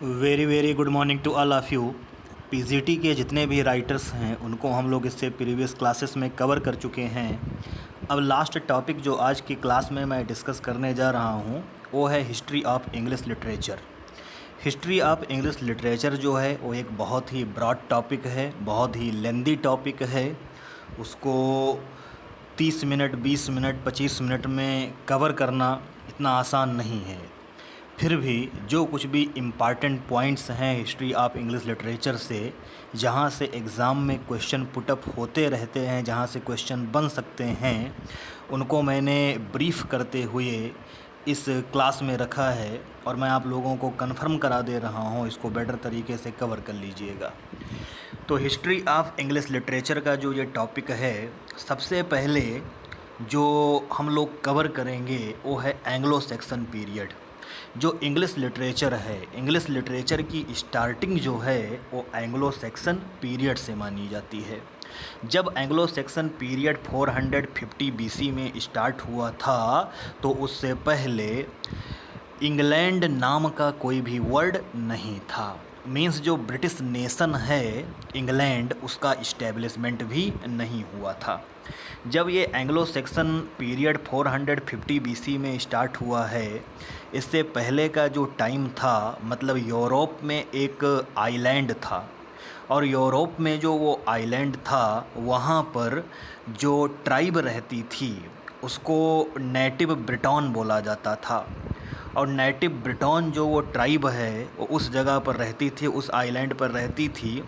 Very very good morning to all of you. PGT के जितने भी राइटर्स हैं उनको हम लोग इससे प्रीवियस क्लासेस में कवर कर चुके हैं। अब लास्ट टॉपिक जो आज की क्लास में मैं डिस्कस करने जा रहा हूँ वो है history of English literature. History of English literature जो है वो एक बहुत ही ब्रॉड टॉपिक है, बहुत ही लेंदी टॉपिक है। उसको 30 मिनट 20 मिनट 25 मिनट में कवर करना इतना आसान नहीं है। फिर भी जो कुछ भी इम्पॉर्टेंट पॉइंट्स हैं हिस्ट्री ऑफ इंग्लिश लिटरेचर से, जहाँ से एग्ज़ाम में क्वेश्चन पुटअप होते रहते हैं, जहाँ से क्वेश्चन बन सकते हैं, उनको मैंने ब्रीफ करते हुए इस क्लास में रखा है और मैं आप लोगों को कंफर्म करा दे रहा हूँ, इसको बेटर तरीके से कवर कर लीजिएगा। तो हिस्ट्री ऑफ इंग्लिश लिटरेचर का जो ये टॉपिक है, सबसे पहले जो हम लोग कवर करेंगे वो है एंग्लो सैक्सन पीरियड। जो इंग्लिश लिटरेचर है, इंग्लिश लिटरेचर की स्टार्टिंग जो है वो एंग्लो सैक्सन पीरियड से मानी जाती है। जब एंग्लो सैक्सन पीरियड 450 बीसी में स्टार्ट हुआ था तो उससे पहले इंग्लैंड नाम का कोई भी वर्ड नहीं था। मींस जो ब्रिटिश नेशन है इंग्लैंड, उसका इस्टेब्लिशमेंट भी नहीं हुआ था। जब ये एंग्लो सैक्सन पीरियड 450 बीसी में स्टार्ट हुआ है, इससे पहले का जो टाइम था, मतलब यूरोप में एक आइलैंड था और यूरोप में जो वो आइलैंड था वहाँ पर जो ट्राइब रहती थी उसको नेटिव ब्रिटॉन बोला जाता था। और नेटिव ब्रिटॉन जो वो ट्राइब है वो उस जगह पर रहती थी, उस आइलैंड पर रहती थी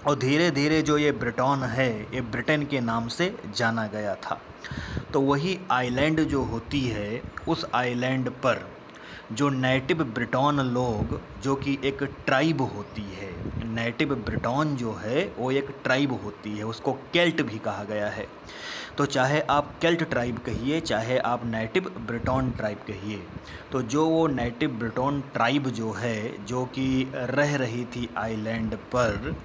और धीरे धीरे जो ये ब्रिटॉन है ये ब्रिटेन के नाम से जाना गया था। तो वही आइलैंड जो होती है, उस आइलैंड पर जो नेटिव ब्रिटॉन लोग, जो कि एक ट्राइब होती है, नेटिव ब्रिटॉन जो है वो एक ट्राइब होती है, उसको केल्ट भी कहा गया है। तो चाहे आप केल्ट ट्राइब कहिए, चाहे आप नेटिव ब्रिटॉन ट्राइब कहिए, तो जो वो नेटिव ब्रिटॉन ट्राइब जो है, जो कि रह रही थी आइलैंड पर,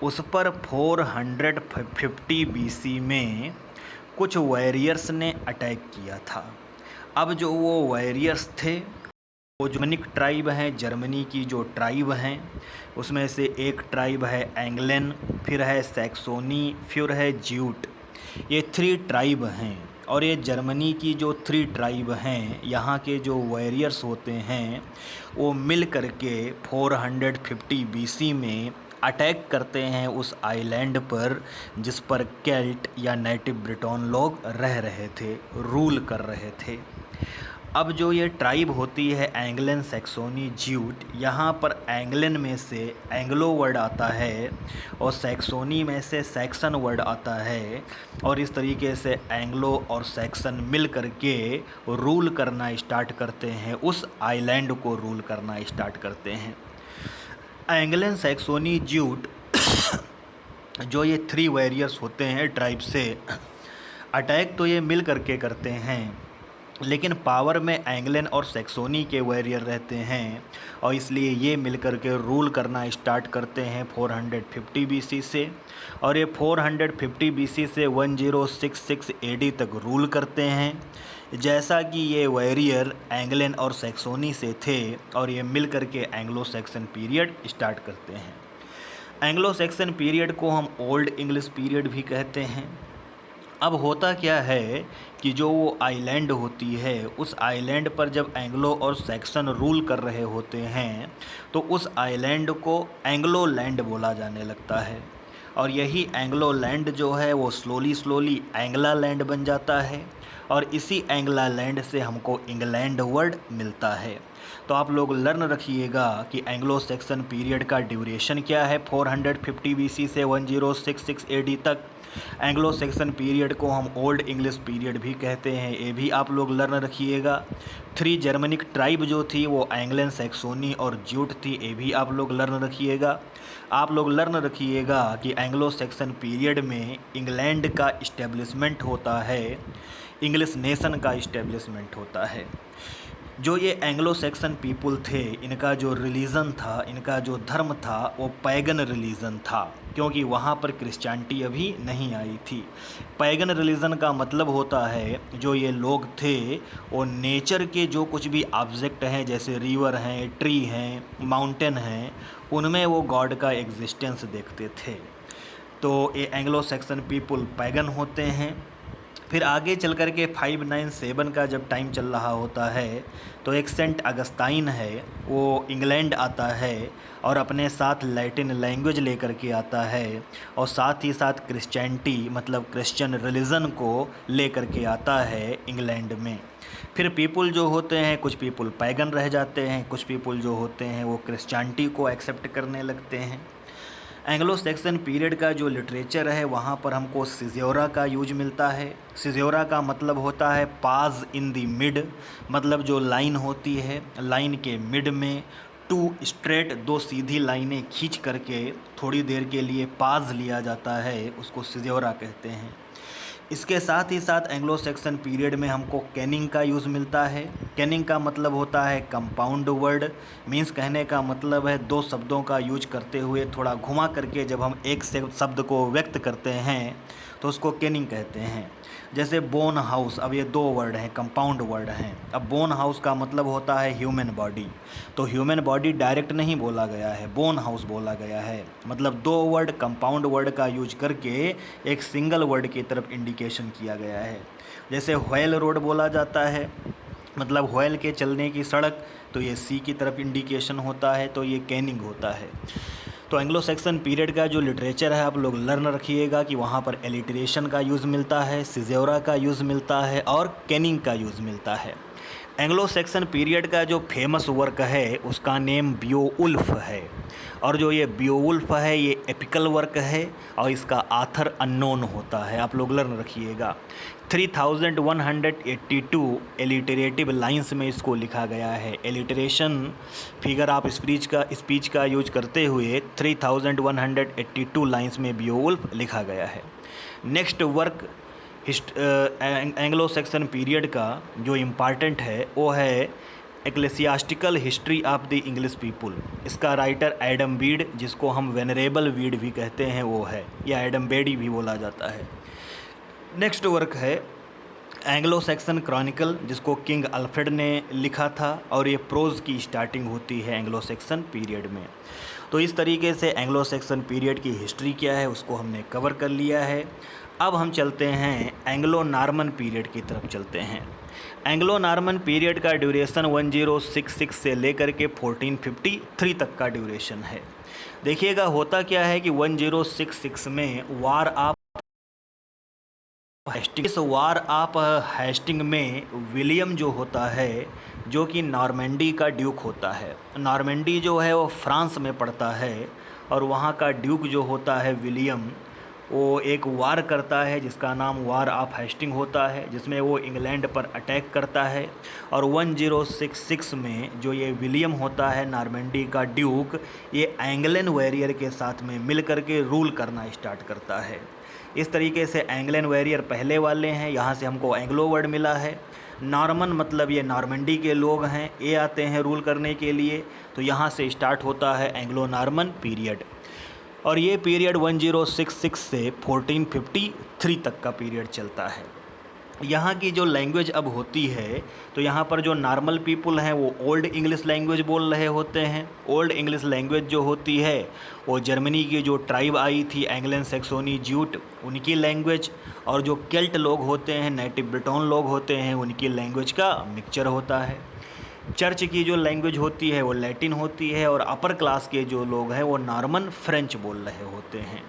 उस पर 450 बीसी में कुछ वॉरियर्स ने अटैक किया था। अब जो वो वॉरियर्स थे वो जर्मनिक ट्राइब हैं, जर्मनी की जो ट्राइब हैं उसमें से एक ट्राइब है एंग्लन, फिर है सैक्सोनी, फिर है ज्यूट। ये 3 ट्राइब हैं और ये जर्मनी की जो 3 ट्राइब हैं, यहाँ के जो वॉरियर्स होते हैं वो मिल करके 450 बीसी में अटैक करते हैं उस आइलैंड पर जिस पर केल्ट या नेटिव ब्रिटॉन लोग रह रहे थे, रूल कर रहे थे। अब जो ये ट्राइब होती है एंग्लन, सैक्सोनी, ज्यूट, यहाँ पर एंग्लन में से एंग्लो वर्ड आता है और सैक्सोनी में से सैक्सन वर्ड आता है और इस तरीके से एंग्लो और सैक्सन मिल करके रूल करना स्टार्ट करते हैं, उस आइलैंड को रूल करना स्टार्ट करते हैं। एंग्लन, सैक्सोनी, ज्यूट जो ये 3 वॉरियर्स होते हैं ट्राइब से, अटैक तो ये मिल करके करते हैं, लेकिन पावर में एंग्लन और सैक्सोनी के वॉरियर रहते हैं और इसलिए ये मिलकर के रूल करना स्टार्ट करते हैं 450 बीसी से और ये 450 बीसी से 1066 एडी तक रूल करते हैं। जैसा कि ये वॉरियर एंग्लन और सैक्सोनी से थे और ये मिलकर के एंग्लो सैक्सन पीरियड स्टार्ट करते हैं। एंग्लो सैक्सन पीरियड को हम ओल्ड इंग्लिश पीरियड भी कहते हैं। अब होता क्या है कि जो वो आइलैंड होती है, उस आइलैंड पर जब एंग्लो और सैक्सन रूल कर रहे होते हैं तो उस आइलैंड को एंग्लो लैंड बोला जाने लगता है और यही एंग्लो लैंड जो है वो स्लोली एंग्ला लैंड बन जाता है और इसी एंग्ला लैंड से हमको इंग्लैंड वर्ड मिलता है। तो आप लोग लर्न रखिएगा कि एंग्लो सैक्सन पीरियड का ड्यूरेशन क्या है 450 बीसी से 1066 एडी तक। एंग्लो सैक्सन पीरियड को हम ओल्ड इंग्लिश पीरियड भी कहते हैं, ये भी आप लोग लर्न रखिएगा। 3 जर्मनिक ट्राइब जो थी वो एंग्लन, सैक्सोनी और ज्यूट थी, ये भी आप लोग लर्न रखिएगा। आप लोग लर्न रखिएगा कि एंग्लो सैक्सन पीरियड में इंग्लैंड का इस्टेब्लिशमेंट होता है, इंग्लिश नेशन का इस्टेब्लिशमेंट होता है। जो ये एंग्लो सेक्सन पीपुल थे, इनका जो रिलीजन था, इनका जो धर्म था, वो पैगन रिलीजन था, क्योंकि वहाँ पर क्रिश्चियनिटी अभी नहीं आई थी। पैगन रिलीजन का मतलब होता है जो ये लोग थे वो नेचर के जो कुछ भी ऑब्जेक्ट हैं, जैसे रिवर हैं, ट्री हैं, माउंटेन हैं, उनमें वो गॉड का एग्जिस्टेंस देखते थे। तो ये एंग्लो सेक्सन पीपुल पैगन होते हैं। फिर आगे चल कर के 597 का जब टाइम चल रहा होता है तो एक सेंट अगस्ताइन है, वो इंग्लैंड आता है और अपने साथ लैटिन लैंग्वेज लेकर के आता है और साथ ही साथ क्रिश्चियनिटी मतलब क्रिश्चियन रिलीजन को लेकर के आता है इंग्लैंड में। फिर पीपुल जो होते हैं, कुछ पीपुल पैगन रह जाते हैं, कुछ पीपुल जो होते हैं वो क्रिश्चियनिटी को एक्सेप्ट करने लगते हैं। एंग्लो सेक्सन पीरियड का जो लिटरेचर है वहाँ पर हमको सिज़ोरा का यूज मिलता है। सिज़ोरा का मतलब होता है पाज इन दी मिड, मतलब जो लाइन होती है, लाइन के मिड में टू स्ट्रेट, दो सीधी लाइनें खींच करके थोड़ी देर के लिए पाज लिया जाता है, उसको सिज़ोरा कहते हैं। इसके साथ ही साथ एंग्लो सेक्सन पीरियड में हमको कैनिंग का यूज़ मिलता है। कैनिंग का मतलब होता है कंपाउंड वर्ड, मीन्स कहने का मतलब है दो शब्दों का यूज करते हुए थोड़ा घुमा करके जब हम एक से शब्द को व्यक्त करते हैं तो उसको कैनिंग कहते हैं। जैसे बोन हाउस, अब ये दो वर्ड हैं, कंपाउंड वर्ड हैं। अब बोन हाउस का मतलब होता है ह्यूमन बॉडी, तो ह्यूमन बॉडी डायरेक्ट नहीं बोला गया है, बोन हाउस बोला गया है। मतलब दो वर्ड कंपाउंड वर्ड का यूज करके एक सिंगल वर्ड की तरफ इंडिकेशन किया गया है। जैसे व्हेल रोड बोला जाता है, मतलब व्हेल के चलने की सड़क, तो ये सी की तरफ इंडिकेशन होता है, तो ये कैनिंग होता है। तो एंग्लो सेक्सन पीरियड का जो लिटरेचर है आप लोग लर्न रखिएगा कि वहाँ पर एलिट्रेशन का यूज़ मिलता है, सिज़ोरा का यूज़ मिलता है और कैनिंग का यूज़ मिलता है। एंग्लो सेक्सन पीरियड का जो फेमस वर्क है उसका नेम बियोवुल्फ है, और जो ये बियोवुल्फ है ये एपिकल वर्क है और इसका आथर अननोन होता है, आप लोग लर्न रखिएगा। 3182 एलिटरेटिव लाइंस में इसको लिखा गया है। एलिटरेशन फिगर आप स्पीच का यूज करते हुए 3182 लाइंस में बियोवुल्फ लिखा गया है। Next work Anglo Saxon period का जो इम्पॉर्टेंट है वो है Ecclesiastical History of the English People. इसका राइटर एडम बीड, जिसको हम वेनरेबल बीड भी कहते हैं, वो है, या एडम बेडी भी बोला जाता है। नेक्स्ट वर्क है एंग्लो सेक्सन क्रॉनिकल, जिसको किंग अल्फ्रेड ने लिखा था, और ये प्रोज की स्टार्टिंग होती है एंग्लो सेक्सन पीरियड में। तो इस तरीके से एंग्लो सेक्सन पीरियड की हिस्ट्री क्या है उसको हमने कवर कर लिया है। अब हम चलते हैं एंग्लो नॉर्मन पीरियड की तरफ चलते हैं। एंग्लो नॉर्मन पीरियड का ड्यूरेशन 1066 से लेकर के 1453 तक का ड्यूरेशन है। देखिएगा होता क्या है कि 1066 में वार ऑफ हेस्टिंग, इस वार ऑफ हेस्टिंग में विलियम जो होता है, जो कि नॉर्मेंडी का ड्यूक होता है, नॉर्मेंडी जो है वो फ्रांस में पड़ता है, और वहाँ का ड्यूक जो होता है विलियम, वो एक वार करता है जिसका नाम वार ऑफ हेस्टिंग होता है, जिसमें वो इंग्लैंड पर अटैक करता है। और 1066 में जो ये विलियम होता है नॉर्मेंडी का ड्यूक, ये एंग्लन वॉरियर के साथ में मिल कर के रूल करना स्टार्ट करता है। इस तरीके से एंग्लन वॉरियर पहले वाले हैं, यहाँ से हमको एंग्लो वर्ड मिला है। नॉर्मन मतलब ये नॉर्मेंडी के लोग हैं, ये आते हैं रूल करने के लिए, तो यहाँ से स्टार्ट होता है एंग्लो नॉर्मन पीरियड। और ये पीरियड 1066 से 1453 तक का पीरियड चलता है। यहाँ की जो लैंग्वेज अब होती है, तो यहाँ पर जो नॉर्मल पीपल हैं वो ओल्ड इंग्लिश लैंग्वेज बोल रहे होते हैं। ओल्ड इंग्लिश लैंग्वेज जो होती है वो जर्मनी की जो ट्राइब आई थी एंग्लन सैक्सोनी ज्यूट, उनकी लैंग्वेज, और जो केल्ट लोग होते हैं, नेटिव ब्रिटोन लोग होते हैं, उनकी लैंग्वेज का मिक्सचर होता है। चर्च की जो लैंग्वेज होती है वो लैटिन होती है, और अपर क्लास के जो लोग हैं वो नॉर्मन फ्रेंच बोल रहे होते हैं।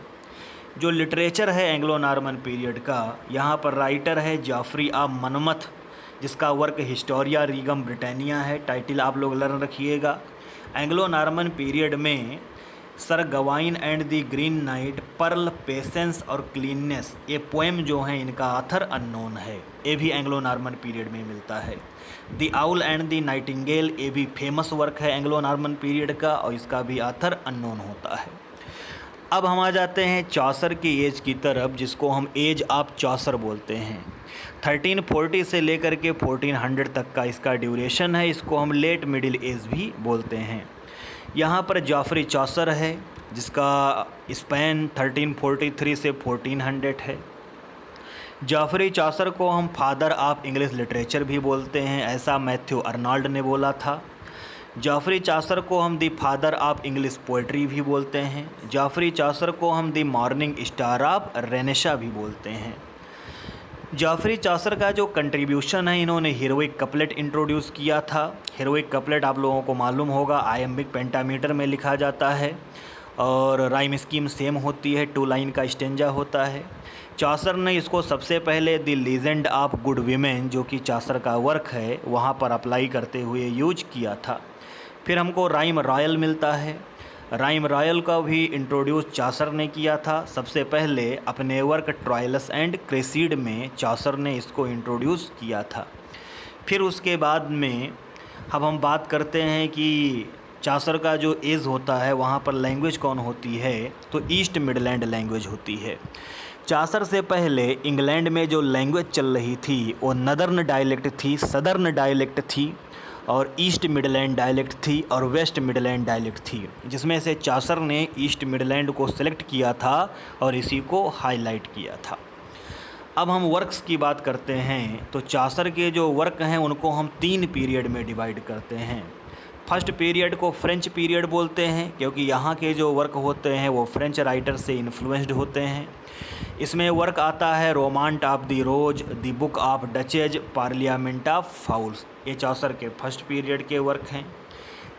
जो लिटरेचर है एंग्लो नॉर्मन पीरियड का, यहाँ पर राइटर है जॉफ्री ऑफ मनमथ, जिसका वर्क हिस्टोरिया रीगम ब्रिटानिया है। टाइटल आप लोग लर्न रखिएगा। एंग्लो नॉर्मन पीरियड में Sir Gawain and the Green Knight, Pearl, Patience और क्लीननेस, ये पोएम जो हैं इनका आथर अननोन है, ये भी एंग्लो नॉर्मन पीरियड में मिलता है। The owl and the Nightingale, ये भी फेमस वर्क है एंग्लो नॉर्मन पीरियड का, और इसका भी आथर अननोन होता है। अब हम आ जाते हैं चौसर की एज की तरफ, जिसको हम एज ऑफ चौसर बोलते हैं। 1340 से लेकर के 1400 तक का इसका ड्यूरेशन है। इसको हम लेट मिडिल एज भी बोलते हैं। यहाँ पर जॉफरी चौसर है, जिसका स्पैन 1343 से 1400 है। जॉफरी चौसर को हम फादर ऑफ इंग्लिश लिटरेचर भी बोलते हैं, ऐसा मैथ्यू अर्नाल्ड ने बोला था। जॉफरी चौसर को हम the father of English poetry भी बोलते हैं। जॉफरी चौसर को हम दी मॉर्निंग स्टार ऑफ रेनेसा भी बोलते हैं। जॉफरी चौसर का जो कंट्रीब्यूशन है, इन्होंने हीरोइक कपलेट इंट्रोड्यूस किया था। हीरोइक कपलेट आप लोगों को मालूम होगा आयम्बिक पेंटामीटर में लिखा जाता है और राइम स्कीम सेम होती है, 2 लाइन का स्टेंजा होता है। चौसर ने इसको सबसे पहले the legend of Good women, जो कि चौसर का वर्क है, वहाँ पर अप्लाई करते हुए यूज किया था। फिर हमको राइम रॉयल मिलता है। राइम रॉयल का भी इंट्रोड्यूस चौसर ने किया था। सबसे पहले अपने वर्क ट्रायल्स एंड क्रेसीड में चौसर ने इसको इंट्रोड्यूस किया था। फिर उसके बाद में अब हम बात करते हैं कि चौसर का जो एज होता है वहाँ पर लैंग्वेज कौन होती है, तो ईस्ट मिडलैंड लैंग्वेज होती है। चौसर से पहले इंग्लैंड में जो लैंग्वेज चल रही थी वो नदर्न डायलेक्ट थी, सदर्न डायलेक्ट थी और ईस्ट मिडलैंड डायलेक्ट थी और वेस्ट मिडलैंड डायलेक्ट थी, जिसमें से चौसर ने ईस्ट मिडलैंड को सिलेक्ट किया था और इसी को हाईलाइट किया था। अब हम वर्क्स की बात करते हैं तो चौसर के जो वर्क हैं उनको हम 3 पीरियड में डिवाइड करते हैं। फर्स्ट पीरियड को फ्रेंच पीरियड बोलते हैं, क्योंकि यहाँ के जो वर्क होते हैं वो फ्रेंच राइटर से इन्फ्लुएंस्ड होते हैं। इसमें वर्क आता है Romaunt of the Rose, the Book of Duchess, Parliament of Fowls. ये चौसर के फर्स्ट पीरियड के वर्क हैं।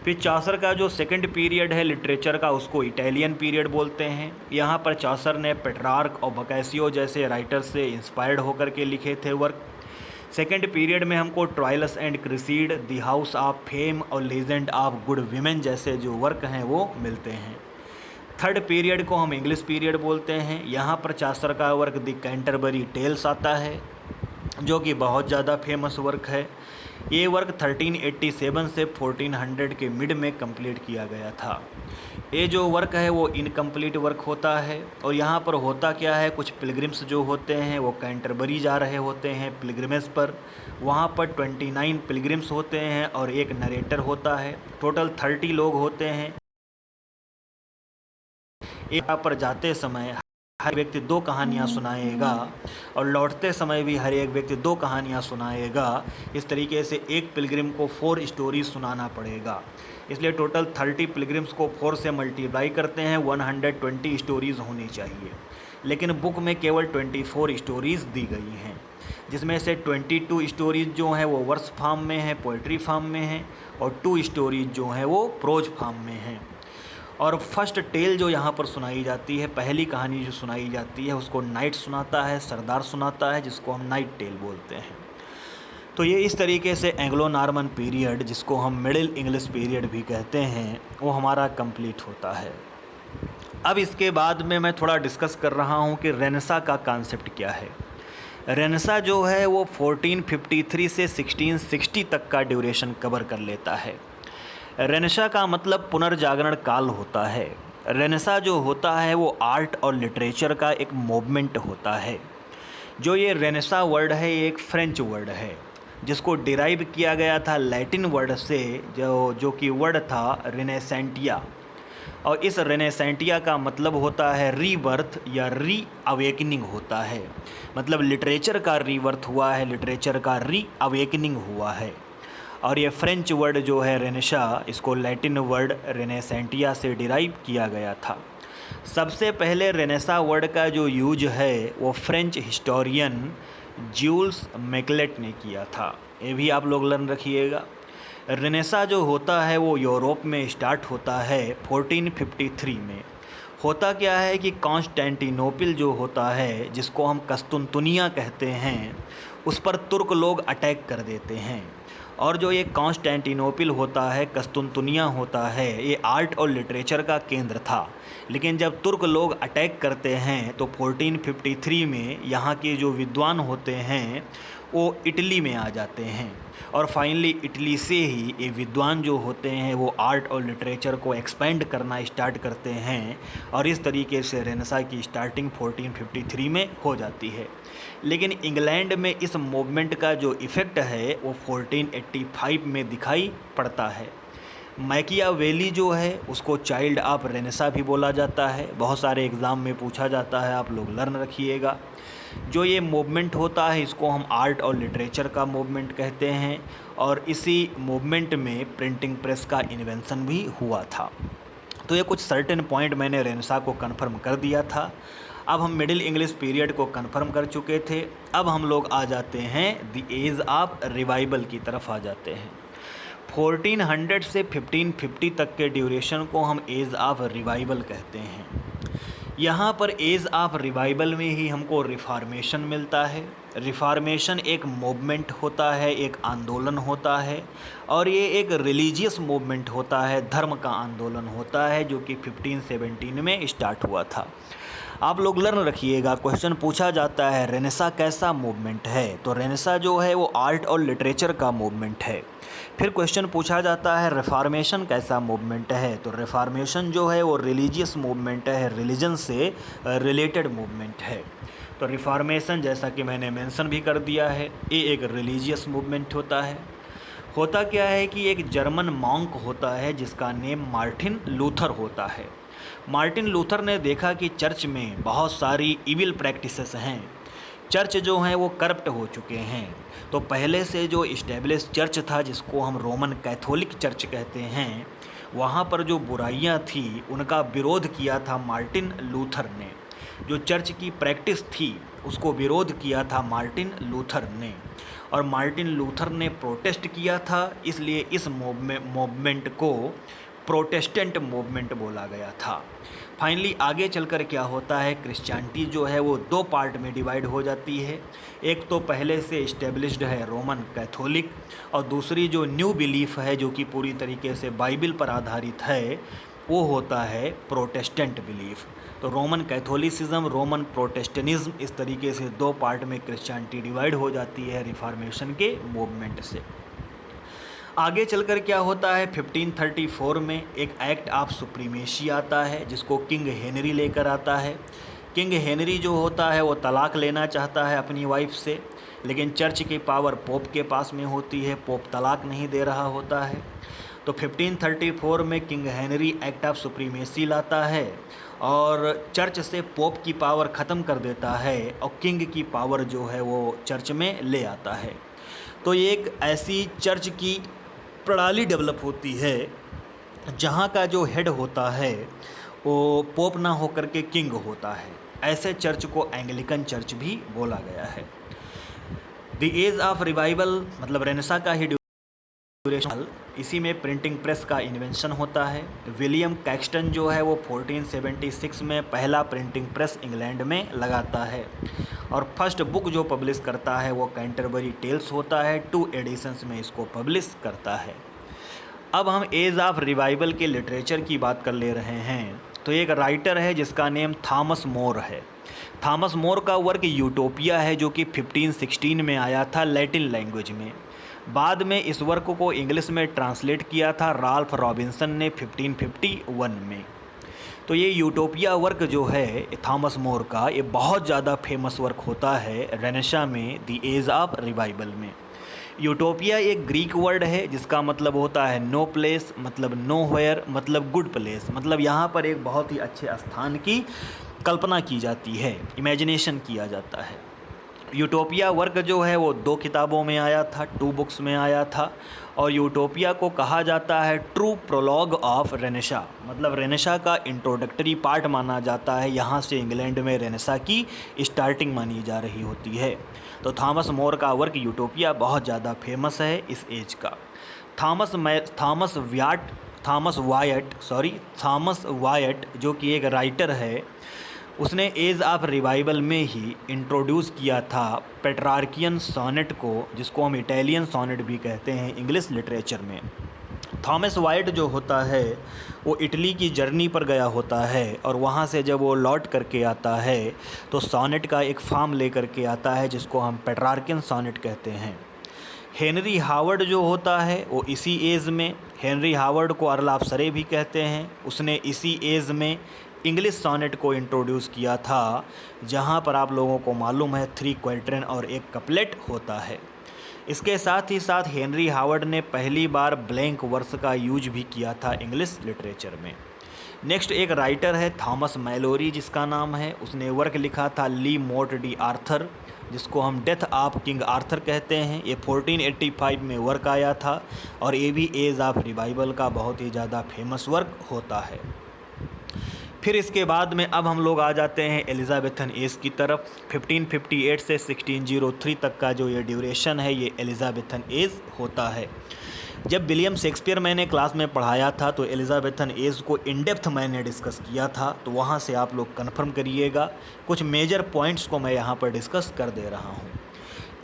फिर चौसर का जो सेकंड पीरियड है लिटरेचर का, उसको इटालियन पीरियड बोलते हैं। यहाँ पर चौसर ने पेट्रार्क और बकैसियो जैसे राइटर से इंस्पायर्ड होकर के लिखे थे वर्क। सेकेंड पीरियड में हमको Troilus and Criseyde, the House of Fame और लीजेंड ऑफ गुड वीमेन जैसे जो वर्क हैं वो मिलते हैं। थर्ड पीरियड को हम इंग्लिश पीरियड बोलते हैं। यहाँ पर चौसर का वर्क द कैंटरबरी टेल्स आता है, जो कि बहुत ज़्यादा फेमस वर्क है। ये वर्क 1387 से 1400 के मिड में कंप्लीट किया गया था। ये जो वर्क है वो इनकम्प्लीट वर्क होता है। और यहाँ पर होता क्या है, कुछ पिलग्रिम्स जो होते हैं वो कैंटरबरी जा रहे होते हैं पिलग्रिमेज पर। वहाँ पर 29 पिलग्रिम्स होते हैं और एक नरेटर होता है। टोटल 30 लोग होते हैं। यहाँ पर जाते समय हर व्यक्ति 2 कहानियाँ सुनाएगा और लौटते समय भी हर एक व्यक्ति 2 कहानियाँ सुनाएगा। इस तरीके से एक पिलग्रिम को 4 स्टोरीज सुनाना पड़ेगा। इसलिए टोटल 30 पिलग्रिम्स को 4 से मल्टीप्लाई करते हैं, 120 स्टोरीज़ होनी चाहिए। लेकिन बुक में केवल 24 स्टोरीज़ दी गई हैं, जिसमें से 22 स्टोरीज़ जो हैं वो वर्स फॉर्म में हैं, पोइट्री फॉर्म में हैं, और 2 स्टोरीज़ जो हैं वो प्रोज फॉर्म में हैं। और फर्स्ट टेल जो यहाँ पर सुनाई जाती है, पहली कहानी जो सुनाई जाती है, उसको नाइट सुनाता है, सरदार सुनाता है, जिसको हम नाइट टेल बोलते हैं। तो ये इस तरीके से एंग्लो नॉर्मन पीरियड, जिसको हम मिडिल इंग्लिश पीरियड भी कहते हैं, वो हमारा कंप्लीट होता है। अब इसके बाद में मैं थोड़ा डिस्कस कर रहा हूँ कि रेनेसा का कॉन्सेप्ट क्या है। रेनेसा जो है वो 1453 से 1660 तक का ड्यूरेशन कवर कर लेता है। रेनेसा का मतलब पुनर्जागरण काल होता है। रेनेसा जो होता है वो आर्ट और लिटरेचर का एक मूवमेंट होता है। जो ये रेनेसा वर्ड है ये एक फ्रेंच वर्ड है, जिसको डिराइव किया गया था लैटिन वर्ड से, जो कि वर्ड था रिनेसेंटिया। और इस रिनेसेंटिया का मतलब होता है रीबर्थ या री अवेकनिंग होता है। मतलब लिटरेचर का रीबर्थ हुआ है, लिटरेचर का री अवेकनिंग हुआ है। और ये फ्रेंच वर्ड जो है रेनेसा, इसको लैटिन वर्ड रिनेसेंटिया से डिराइव किया गया था। सबसे पहले रेनेसा वर्ड का जो यूज है वो फ्रेंच हिस्टोरियन ज्यूल्स मैकलेट ने किया था। ये भी आप लोग लर्न रखिएगा। रेनेसा जो होता है वो यूरोप में स्टार्ट होता है 1453 में। होता क्या है कि कॉन्स्टेंटिनोपल जो होता है, जिसको हम कस्तुनतुनिया कहते हैं, उस पर तुर्क लोग अटैक कर देते हैं। और जो ये कॉन्स्टेंटिनोपल होता है, कस्तुनतुनिया होता है, ये आर्ट और लिटरेचर का केंद्र था। लेकिन जब तुर्क लोग अटैक करते हैं तो 1453 में यहाँ के जो विद्वान होते हैं वो इटली में आ जाते हैं और फाइनली इटली से ही ये विद्वान जो होते हैं वो आर्ट और लिटरेचर को एक्सपेंड करना स्टार्ट करते हैं और इस तरीके से रेनेसां की स्टार्टिंग 1453 में हो जाती है। लेकिन इंग्लैंड में इस मूवमेंट का जो इफ़ेक्ट है वो 1485 में दिखाई पड़ता है। मैकियावेली जो है उसको चाइल्ड ऑफ रेनेसां भी बोला जाता है, बहुत सारे एग्ज़ाम में पूछा जाता है, आप लोग लर्न रखिएगा। जो ये मूवमेंट होता है इसको हम आर्ट और लिटरेचर का मूवमेंट कहते हैं और इसी मूवमेंट में प्रिंटिंग प्रेस का इन्वेंशन भी हुआ था। तो ये कुछ सर्टेन पॉइंट मैंने रेनेसां को कन्फर्म कर दिया था। अब हम मिडिल इंग्लिश पीरियड को कन्फर्म कर चुके थे। अब हम लोग आ जाते हैं द एज ऑफ रिवाइवल की तरफ आ जाते हैं। 1400 से 1550 तक के ड्यूरेशन को हम एज ऑफ रिवाइवल कहते हैं। यहाँ पर एज ऑफ रिवाइवल में ही हमको रिफॉर्मेशन मिलता है। रिफॉर्मेशन एक मूवमेंट होता है, एक आंदोलन होता है और ये एक रिलीजियस मूवमेंट होता है, धर्म का आंदोलन होता है जो कि 1517 में स्टार्ट हुआ था। आप लोग लर्न रखिएगा, क्वेश्चन पूछा जाता है रेनेसां कैसा मूवमेंट है, तो रेनेसां जो है वो आर्ट और लिटरेचर का मूवमेंट है। फिर क्वेश्चन पूछा जाता है रिफॉर्मेशन कैसा मूवमेंट है, तो रिफॉर्मेशन जो है वो रिलीजियस मूवमेंट है, रिलीजन से रिलेटेड मूवमेंट है। तो रिफॉर्मेशन जैसा कि मैंने मेंशन भी कर दिया है, ये एक रिलीजियस मूवमेंट होता है। होता क्या है कि एक जर्मन मॉन्क होता है जिसका नेम मार्टिन लूथर होता है। मार्टिन लूथर ने देखा कि चर्च में बहुत सारी इविल प्रैक्टिसेस हैं, चर्च जो हैं वो करप्ट हो चुके हैं। तो पहले से जो इस्टेब्लिश चर्च था जिसको हम रोमन कैथोलिक चर्च कहते हैं, वहाँ पर जो बुराइयाँ थी उनका विरोध किया था मार्टिन लूथर ने। जो चर्च की प्रैक्टिस थी उसको विरोध किया था मार्टिन लूथर ने और मार्टिन लूथर ने प्रोटेस्ट किया था, इसलिए इस मूवमेंट को प्रोटेस्टेंट मूवमेंट बोला गया था। फाइनली आगे चलकर क्या होता है, क्रिश्चियनिटी जो है वो दो पार्ट में डिवाइड हो जाती है। एक तो पहले से इस्टेब्लिश्ड है रोमन कैथोलिक और दूसरी जो न्यू बिलीफ है जो कि पूरी तरीके से बाइबल पर आधारित है वो होता है प्रोटेस्टेंट बिलीफ। तो रोमन कैथोलिसिज्म, रोमन प्रोटेस्टेनिज्म, इस तरीके से दो पार्ट में क्रिश्चियनिटी डिवाइड हो जाती है रिफॉर्मेशन के मूवमेंट से। आगे चलकर क्या होता है, 1534 में एक एक्ट ऑफ सुप्रीमेसी आता है जिसको किंग हेनरी लेकर आता है। किंग हेनरी जो होता है वो तलाक लेना चाहता है अपनी वाइफ से, लेकिन चर्च की पावर पोप के पास में होती है, पोप तलाक नहीं दे रहा होता है। तो 1534 में king Henry act of supremacy लाता है और चर्च से पोप की पावर ख़त्म कर देता है और किंग की पावर जो है वो चर्च में ले आता है। तो ये एक ऐसी चर्च की प्रणाली डेवलप होती है जहाँ का जो हेड होता है वो पोप ना होकर के किंग होता है। ऐसे चर्च को एंग्लिकन चर्च भी बोला गया है। द एज ऑफ रिवाइवल मतलब रेनेसां का ही ड्यूरेशन, इसी में प्रिंटिंग प्रेस का इन्वेंशन होता है। विलियम कैक्सटन जो है वो 1476 में पहला प्रिंटिंग प्रेस इंग्लैंड में लगाता है और फर्स्ट बुक जो पब्लिश करता है वो कैंटरबरी टेल्स होता है। 2 एडिशंस में इसको पब्लिश करता है। अब हम एज ऑफ रिवाइवल के लिटरेचर की बात कर ले रहे हैं। तो एक राइटर है जिसका नेम थॉमस मोर है। थॉमस मोर का वर्क यूटोपिया है जो कि 1516 में आया था लैटिन लैंग्वेज में। बाद में इस वर्क को इंग्लिश में ट्रांसलेट किया था राल्फ रॉबिन्सन ने 1551 में। तो ये यूटोपिया वर्क जो है थॉमस मोर का, ये बहुत ज़्यादा फेमस वर्क होता है रेनेसां में द एज ऑफ रिवाइवल में। यूटोपिया एक ग्रीक वर्ड है जिसका मतलब होता है नो प्लेस, मतलब नो वेयर, मतलब गुड प्लेस, मतलब यहाँ पर एक बहुत ही अच्छे स्थान की कल्पना की जाती है, इमेजिनेशन किया जाता है। यूटोपिया वर्क जो है वो 2 किताबों में आया था, 2 बुक्स में आया था और यूटोपिया को कहा जाता है ट्रू प्रोलॉग ऑफ रेनेसां, मतलब रेनेसां का इंट्रोडक्टरी पार्ट माना जाता है। यहाँ से इंग्लैंड में रेनेसां की स्टार्टिंग मानी जा रही होती है। तो थॉमस मोर का वर्क यूटोपिया बहुत ज़्यादा फेमस है इस एज का। थॉमस वायट जो कि एक राइटर है, उसने एज ऑफ रिवाइवल में ही इंट्रोड्यूस किया था पेट्रार्कियन सोनेट को, जिसको हम इटालियन सोनेट भी कहते हैं इंग्लिश लिटरेचर में। थॉमस वाइट जो होता है वो इटली की जर्नी पर गया होता है और वहाँ से जब वो लौट करके आता है तो सॉनेट का एक फार्म लेकर के आता है जिसको हम पेट्रार्किन सॉनेट कहते हैं। हेनरी हावर्ड जो होता है वो इसी एज में, हेनरी हावर्ड को अर्ल ऑफ सरे भी कहते हैं, उसने इसी एज में इंग्लिश सॉनेट को इंट्रोड्यूस किया था, जहाँ पर आप लोगों को मालूम है 3 क्वार्टरन और एक कपलेट होता है। इसके साथ ही साथ हेनरी हावर्ड ने पहली बार ब्लैंक वर्स का यूज भी किया था इंग्लिश लिटरेचर में। नेक्स्ट एक राइटर है थॉमस मैलोरी जिसका नाम है, उसने वर्क लिखा था ली मोर्ट डी आर्थर, जिसको हम डेथ ऑफ किंग आर्थर कहते हैं। ये 1485 में वर्क आया था और ये भी एज ऑफ रिवाइवल का बहुत ही ज़्यादा फेमस वर्क होता है। फिर इसके बाद में अब हम लोग आ जाते हैं एलिज़ाबेथन एज की तरफ। 1558 से 1603 तक का जो ये ड्यूरेशन है ये एलिज़ाबेथन एज होता है। जब विलियम शेक्सपियर मैंने क्लास में पढ़ाया था तो एलिज़ाबेथन एज को इन डेप्थ मैंने डिस्कस किया था, तो वहाँ से आप लोग कंफर्म करिएगा। कुछ मेजर पॉइंट्स को मैं यहाँ पर डिस्कस कर दे रहा हूँ।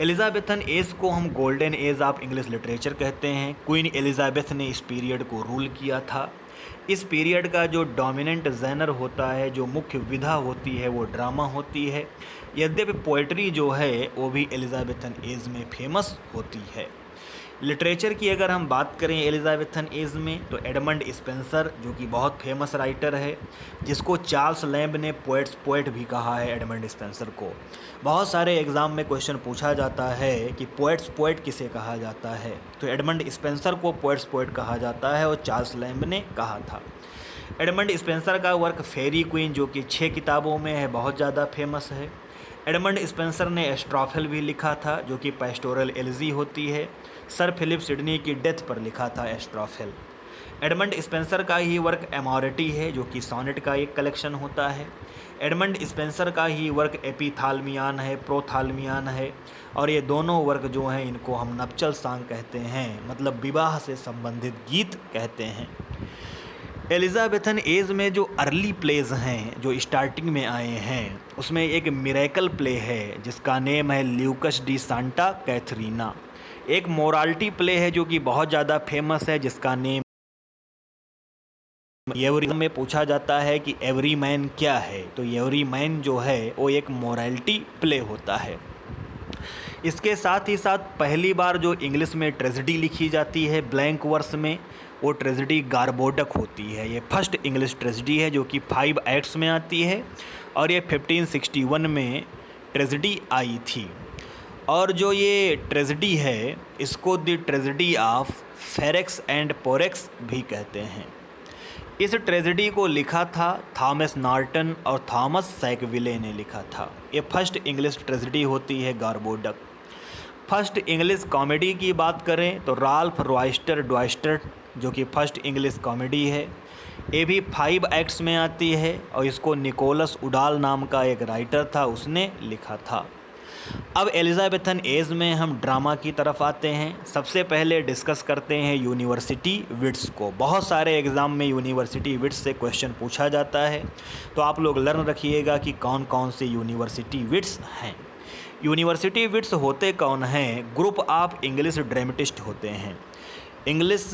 एलिज़ाबेथन एज को हम golden age of English literature कहते हैं। क्वीन एलिज़ाबेथ ने इस पीरियड को रूल किया था। इस पीरियड का जो डोमिनेंट जेनर होता है, जो मुख्य विधा होती है, वो ड्रामा होती है। यद्यपि पोइट्री जो है वो भी एलिज़ाबेथन एज में फेमस होती है। लिटरेचर की अगर हम बात करें एलिज़ाबेथन एज में तो एडमंड स्पेंसर जो कि बहुत फेमस राइटर है, जिसको चार्ल्स लैम्ब ने पोएट भी कहा है एडमंड स्पेंसर को। बहुत सारे एग्ज़ाम में क्वेश्चन पूछा जाता है कि पोएट किसे कहा जाता है, तो एडमंड स्पेंसर को पोएट कहा जाता है और चार्ल्स लैम्ब ने कहा था। एडमंड स्पेंसर का वर्क फेरी क्वीन जो कि 6 किताबों में है, बहुत ज़्यादा फेमस है। एडमंड स्पेंसर ने एस्ट्रॉफेल भी लिखा था जो कि पेस्टोरल एलिजी होती है। सर फिलिप सिडनी की डेथ पर लिखा था एस्ट्रॉफेल। एडमंड स्पेंसर का ही वर्क एमोरिटी है जो कि सॉनेट का एक कलेक्शन होता है। एडमंड स्पेंसर का ही वर्क एपिथालमियान है, प्रोथालमियान है, और ये दोनों वर्क जो हैं इनको हम नपचल सॉन्ग कहते हैं, मतलब विवाह से संबंधित गीत कहते हैं। एलिज़ाबेथन एज में जो अर्ली प्लेज हैं जो स्टार्टिंग में आए हैं उसमें एक मिरेकल प्ले है जिसका नेम है ल्यूकस डी सांता कैथरीना। एक मोरालिटी प्ले है जो कि बहुत ज़्यादा फेमस है जिसका नेम एवरी में पूछा जाता है कि एवरी मैन क्या है, तो एवरी मैन जो है वो एक मोरालिटी प्ले होता है। इसके साथ ही साथ पहली बार जो इंग्लिश में ट्रेजेडी लिखी जाती है ब्लैंक वर्स में, वो ट्रेजेडी गारबोडक होती है। ये फर्स्ट इंग्लिश ट्रेजेडी है जो कि 5 एक्ट्स में आती है और ये 1561 में ट्रेजेडी आई थी। और जो ये ट्रेजेडी है इसको the tragedy of Ferrex and Porrex भी कहते हैं। इस ट्रेजेडी को लिखा था थॉमस नॉर्टन और थॉमस सैकविले ने लिखा था। ये फर्स्ट इंग्लिश ट्रेजेडी होती है गारबोडक। फर्स्ट इंग्लिश कॉमेडी की बात करें तो राल्फ रॉयस्टर ड्वाइस्टर जो कि फर्स्ट इंग्लिश कॉमेडी है, ये भी 5 एक्ट्स में आती है और इसको निकोलस उडाल नाम का एक राइटर था उसने लिखा था। अब एलिज़ाबेथन एज में हम ड्रामा की तरफ आते हैं। सबसे पहले डिस्कस करते हैं यूनिवर्सिटी विट्स को। बहुत सारे एग्ज़ाम में यूनिवर्सिटी विट्स से क्वेश्चन पूछा जाता है, तो आप लोग लर्न रखिएगा कि कौन कौन से यूनिवर्सिटी विट्स हैं। यूनिवर्सिटी विट्स होते कौन हैं? ग्रुप ऑफ इंग्लिश ड्रामेटिस्ट होते हैं। इंग्लिश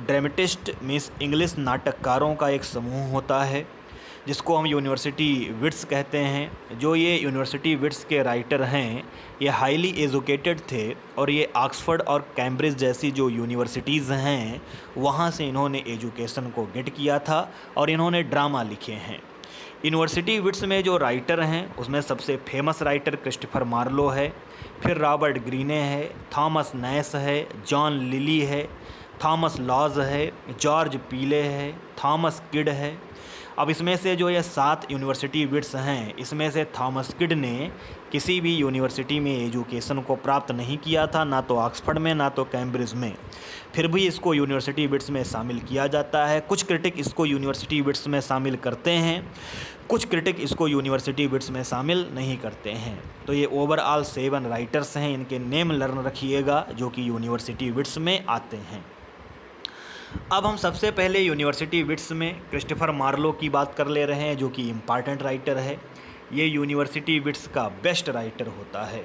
ड्रामेटिस्ट मीन्स इंग्लिश नाटककारों का एक समूह होता है जिसको हम यूनिवर्सिटी विट्स कहते हैं। जो ये यूनिवर्सिटी विट्स के राइटर हैं ये हाईली एजुकेटेड थे और ये ऑक्सफोर्ड और कैम्ब्रिज जैसी जो यूनिवर्सिटीज़ हैं वहाँ से इन्होंने एजुकेशन को गेट किया था और इन्होंने ड्रामा लिखे हैं। यूनिवर्सिटी विट्स में जो राइटर हैं उसमें सबसे फेमस राइटर क्रिस्टोफर मार्लो है, फिर रॉबर्ट ग्रीने है, थॉमस नैस है, जॉन लिली है, थॉमस लॉज है, जॉर्ज पीले है, थॉमस किड है। अब इसमें से जो ये 7 यूनिवर्सिटी विट्स हैं इसमें से थॉमस किड ने किसी भी यूनिवर्सिटी में एजुकेशन को प्राप्त नहीं किया था, ना तो ऑक्सफोर्ड में ना तो कैम्ब्रिज में, फिर भी इसको यूनिवर्सिटी विट्स में शामिल किया जाता है। कुछ क्रिटिक इसको यूनिवर्सिटी विट्स में शामिल करते हैं, कुछ क्रिटिक इसको यूनिवर्सिटी विट्स में शामिल नहीं करते हैं। तो ये ओवरऑल 7 राइटर्स हैं, इनके नेम लर्न रखिएगा जो कि यूनिवर्सिटी विट्स में आते हैं। अब हम सबसे पहले यूनिवर्सिटी विट्स में क्रिस्टोफर मार्लो की बात कर ले रहे हैं जो कि इम्पॉर्टेंट राइटर है। ये यूनिवर्सिटी विट्स का बेस्ट राइटर होता है।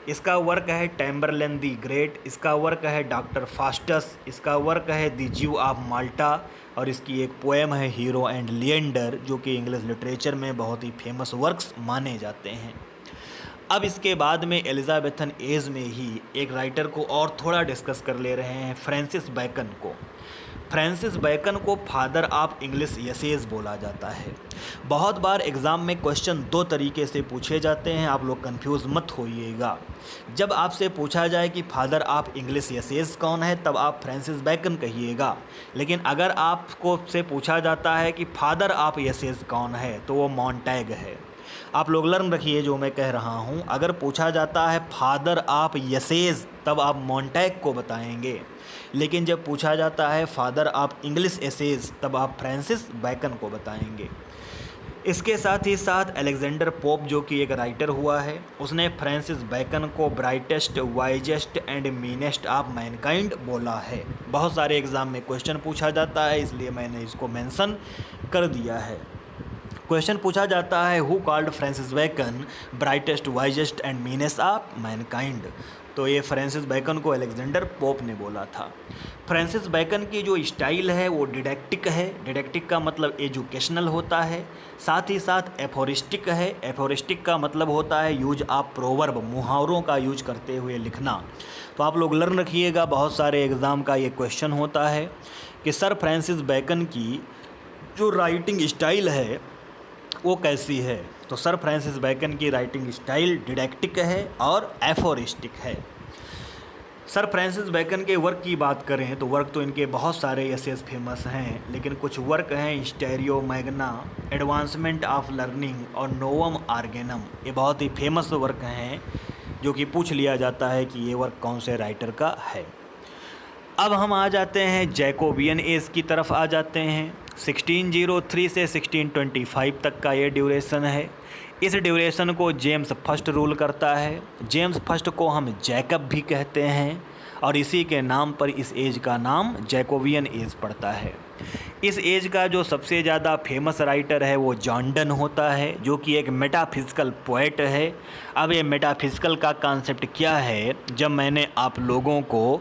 इसका वर्क है टैम्बरलेन दी ग्रेट, इसका वर्क है डॉक्टर फास्टस, इसका वर्क है द ज्यू ऑफ माल्टा, और इसकी एक पोएम है हीरो एंड लिएंडर, जो कि इंग्लिश लिटरेचर में बहुत ही फेमस वर्क्स माने जाते हैं। अब इसके बाद में एलिजाबेथन एज में ही एक राइटर को और थोड़ा डिस्कस कर ले रहे हैं, फ्रांसिस बेकन को। फ्रांसिस बेकन को फादर ऑफ इंग्लिश एसेज बोला जाता है। बहुत बार एग्ज़ाम में क्वेश्चन दो तरीके से पूछे जाते हैं, आप लोग कंफ्यूज मत होइएगा। जब आपसे पूछा जाए कि फादर ऑफ इंग्लिश एसेज कौन है, तब आप फ्रांसिस बेकन कहिएगा। लेकिन अगर आपको से पूछा जाता है कि फादर ऑफ एसेज कौन है, तो वो मॉन्टैग है। आप लोग लर्न रखिए जो मैं कह रहा हूँ। अगर पूछा जाता है फादर ऑफ एसेज, तब आप मॉन्टैग को बताएंगे। लेकिन जब पूछा जाता है फादर ऑफ इंग्लिश एसेज, तब आप फ्रांसिस बेकन को बताएंगे। इसके साथ ही साथ अलेक्जेंडर पोप, जो कि एक राइटर हुआ है, उसने फ्रांसिस बेकन को brightest, wisest and meanest of Mankind बोला है। बहुत सारे एग्ज़ाम में क्वेश्चन पूछा जाता है, इसलिए मैंने इसको मेंशन कर दिया है। क्वेश्चन पूछा जाता है who called Francis Bacon brightest, wisest and meanest of mankind, तो ये फ्रांसिस बेकन को अलेक्जेंडर पोप ने बोला था। फ्रांसिस बेकन की जो स्टाइल है वो डिडैक्टिक है। डिडैक्टिक का मतलब एजुकेशनल होता है। साथ ही साथ एफोरिस्टिक है। एफोरिस्टिक का मतलब होता है यूज ऑफ प्रोवर्ब, मुहावरों का यूज करते हुए लिखना। तो आप लोग लर्न रखिएगा, बहुत सारे एग्ज़ाम का ये क्वेश्चन होता है कि सर फ्रांसिस बेकन की जो राइटिंग स्टाइल है वो कैसी है। तो सर फ्रांसिस बेकन की राइटिंग स्टाइल डिडैक्टिक है और एफोरिस्टिक है। सर फ्रांसिस बेकन के वर्क की बात करें तो वर्क तो इनके बहुत सारे एसेस फेमस हैं, लेकिन कुछ वर्क हैं stereo Magna, advancement of learning और नोवम आर्गेनम। ये बहुत ही फेमस वर्क हैं जो कि पूछ लिया जाता है कि ये वर्क कौन से राइटर का है। अब हम आ जाते हैं जैकोबियन एज की तरफ आ जाते हैं। 1603 से 1625 तक का ये ड्यूरेशन है। इस ड्यूरेशन को जेम्स फर्स्ट रूल करता है। जेम्स फर्स्ट को हम जैकब भी कहते हैं और इसी के नाम पर इस एज का नाम जैकोबियन एज पड़ता है। इस एज का जो सबसे ज़्यादा फेमस राइटर है वो जॉन डन होता है, जो कि एक मेटाफिजिकल पोएट है। अब ये मेटाफिजिकल का कॉन्सेप्ट क्या है, जब मैंने आप लोगों को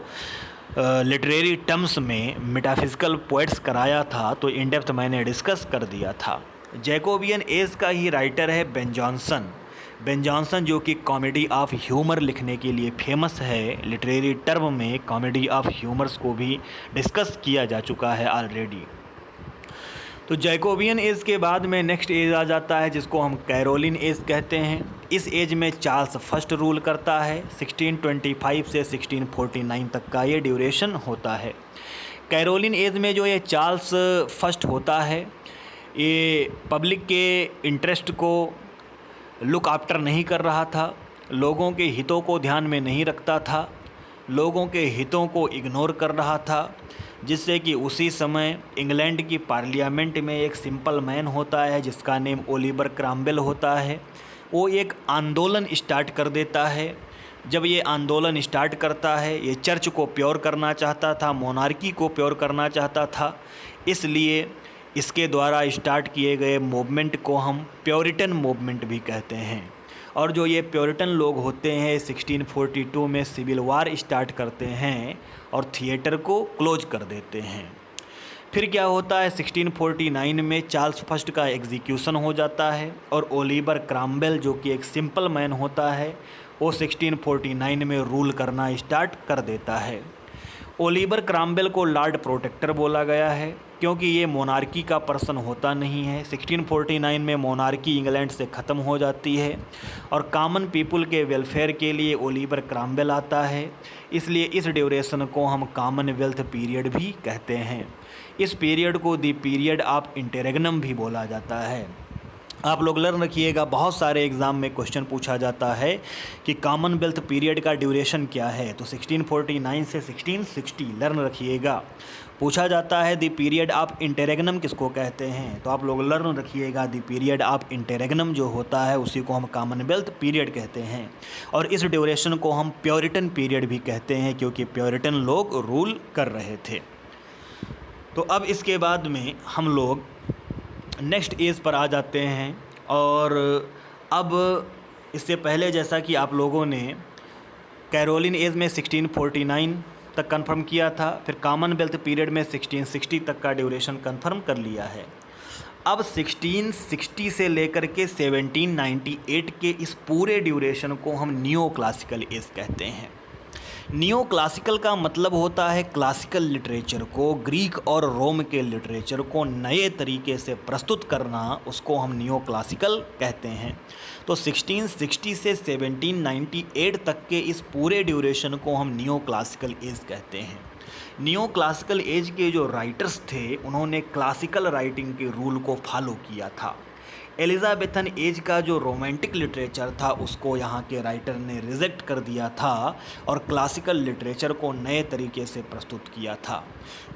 लिटरेरी टर्म्स में मेटाफिजिकल पोएट्स कराया था तो इन डेप्थ मैंने डिस्कस कर दिया था। जैकोबियन एज का ही राइटर है बेन जॉनसन। बेन जॉनसन जो कि कॉमेडी ऑफ ह्यूमर लिखने के लिए फेमस है। लिटरेरी टर्म में कॉमेडी ऑफ ह्यूमर्स को भी डिस्कस किया जा चुका है ऑलरेडी। तो जैकोबियन एज के बाद में नेक्स्ट एज आ जाता है जिसको हम कैरोलिन एज कहते हैं। इस एज में चार्ल्स फर्स्ट रूल करता है। 1625 से 1649 तक का ये ड्यूरेशन होता है। कैरोलिन एज में जो ये चार्ल्स फर्स्ट होता है, ये पब्लिक के इंटरेस्ट को लुक आफ्टर नहीं कर रहा था, लोगों के हितों को ध्यान में नहीं रखता था, लोगों के हितों को इग्नोर कर रहा था, जिससे कि उसी समय इंग्लैंड की पार्लियामेंट में एक सिंपल मैन होता है जिसका नेम ओलिवर क्रॉमवेल होता है। वो एक आंदोलन स्टार्ट कर देता है। जब ये आंदोलन स्टार्ट करता है, ये चर्च को प्योर करना चाहता था, मोनार्की को प्योर करना चाहता था, इसलिए इसके द्वारा स्टार्ट किए गए मूवमेंट को हम प्योरिटन मूवमेंट भी कहते हैं। और जो ये प्योरिटन लोग होते हैं 1642 में सिविल वार स्टार्ट करते हैं और थिएटर को क्लोज कर देते हैं। फिर क्या होता है, 1649 में चार्ल्स फर्स्ट का एग्जीक्यूशन हो जाता है और ओलिवर क्रॉमवेल जो कि एक सिंपल मैन होता है वो 1649 में रूल करना स्टार्ट कर देता है। ओलिवर क्रॉमवेल को लॉर्ड प्रोटेक्टर बोला गया है क्योंकि ये मोनार्की का पर्सन होता नहीं है। 1649 में मोनार्की इंग्लैंड से ख़त्म हो जाती है और कॉमन पीपल के वेलफेयर के लिए ओलिवर क्रॉमवेल आता है, इसलिए इस ड्यूरेशन को हम कॉमनवेल्थ पीरियड भी कहते हैं। इस पीरियड को द पीरियड ऑफ इंटररेग्नम भी बोला जाता है। आप लोग लर्न रखिएगा, बहुत सारे एग्ज़ाम में क्वेश्चन पूछा जाता है कि कॉमनवेल्थ पीरियड का ड्यूरेशन क्या है, तो 1649 से 1660 लर्न रखिएगा। पूछा जाता है द पीरियड ऑफ इंटररेग्नम किसको कहते हैं, तो आप लोग लर्न रखिएगा द पीरियड ऑफ इंटररेग्नम जो होता है उसी को हम कॉमनवेल्थ पीरियड कहते हैं। और इस ड्यूरेशन को हम प्योरिटन पीरियड भी कहते हैं क्योंकि प्योरिटन लोग रूल कर रहे थे। तो अब इसके बाद में हम लोग नेक्स्ट एज पर आ जाते हैं। और अब इससे पहले जैसा कि आप लोगों ने कैरोलिन एज में 1649 तक कंफर्म किया था। फिर कॉमनवेल्थ पीरियड में 1660 तक का ड्यूरेशन कंफर्म कर लिया है। अब 1660 से लेकर के 1798 के इस पूरे ड्यूरेशन को हम न्यू क्लासिकल एज कहते हैं। न्यू क्लासिकल का मतलब होता है क्लासिकल लिटरेचर को, ग्रीक और रोम के लिटरेचर को नए तरीके से प्रस्तुत करना, उसको हम न्यू क्लासिकल कहते हैं। तो 1660 से 1798 तक के इस पूरे ड्यूरेशन को हम न्यू क्लासिकल एज कहते हैं। न्यू क्लासिकल एज के जो राइटर्स थे उन्होंने क्लासिकल राइटिंग के रूल को फॉलो किया था। एलिज़ाबेथन एज का जो रोमांटिक लिटरेचर था उसको यहाँ के राइटर ने रिजेक्ट कर दिया था और क्लासिकल लिटरेचर को नए तरीके से प्रस्तुत किया था।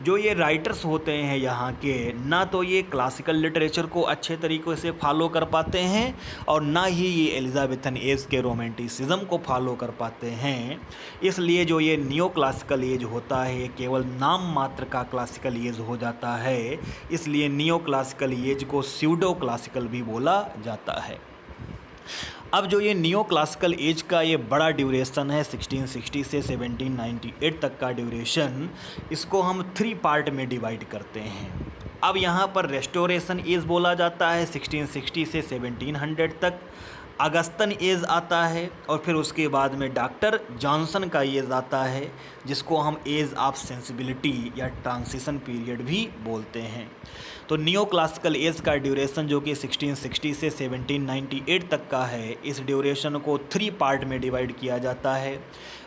जो ये राइटर्स होते हैं यहाँ के, ना तो ये क्लासिकल लिटरेचर को अच्छे तरीके से फॉलो कर पाते हैं और ना ही ये एलिज़ाबेथन एज के रोमांटिसिज्म को फॉलो कर पाते हैं। इसलिए जो ये न्यू क्लासिकल एज होता है ये केवल नाम मात्र का क्लासिकल एज हो जाता है। इसलिए न्यू क्लासिकल एज को स्यूडो क्लासिकल भी बोला जाता है। अब जो ये न्यू क्लासिकल एज का ये बड़ा ड्यूरेशन है 1660 से 1798 तक का ड्यूरेशन, इसको हम 3 पार्ट में डिवाइड करते हैं। अब यहाँ पर रेस्टोरेशन एज बोला जाता है 1660 से 1700 तक, अगस्तन एज आता है और फिर उसके बाद में डॉक्टर जॉनसन का एज आता है जिसको हम एज ऑफ सेंसिबिलिटी या ट्रांजिशन पीरियड भी बोलते हैं। तो न्यू क्लासिकल एज का ड्यूरेशन जो कि 1660 से 1798 तक का है, इस ड्यूरेशन को 3 पार्ट में डिवाइड किया जाता है।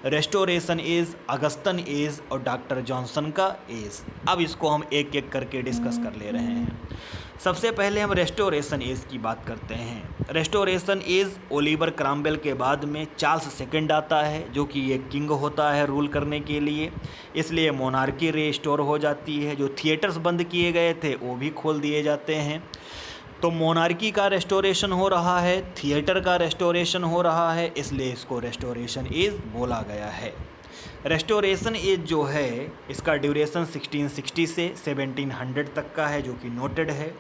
रेस्टोरेशन एज, अगस्तन एज और डॉक्टर जॉनसन का एज। अब इसको हम एक एक करके डिस्कस कर ले रहे हैं। सबसे पहले हम रेस्टोरेशन एज की बात करते हैं। रेस्टोरेशन एज ओलिवर क्रॉमवेल के बाद में चार्ल्स सेकंड आता है जो कि एक किंग होता है रूल करने के लिए, इसलिए मोनार्की रेस्टोर हो जाती है। जो थिएटर्स बंद किए गए थे वो भी खोल दिए जाते हैं। तो मोनार्की का रेस्टोरेशन हो रहा है, थिएटर का रेस्टोरेशन हो रहा है, इसलिए इसको रेस्टोरेशन एज बोला गया है। रेस्टोरेशन एज जो है इसका ड्यूरेशन 1660 से 1700 तक का है जो कि नोटेड है।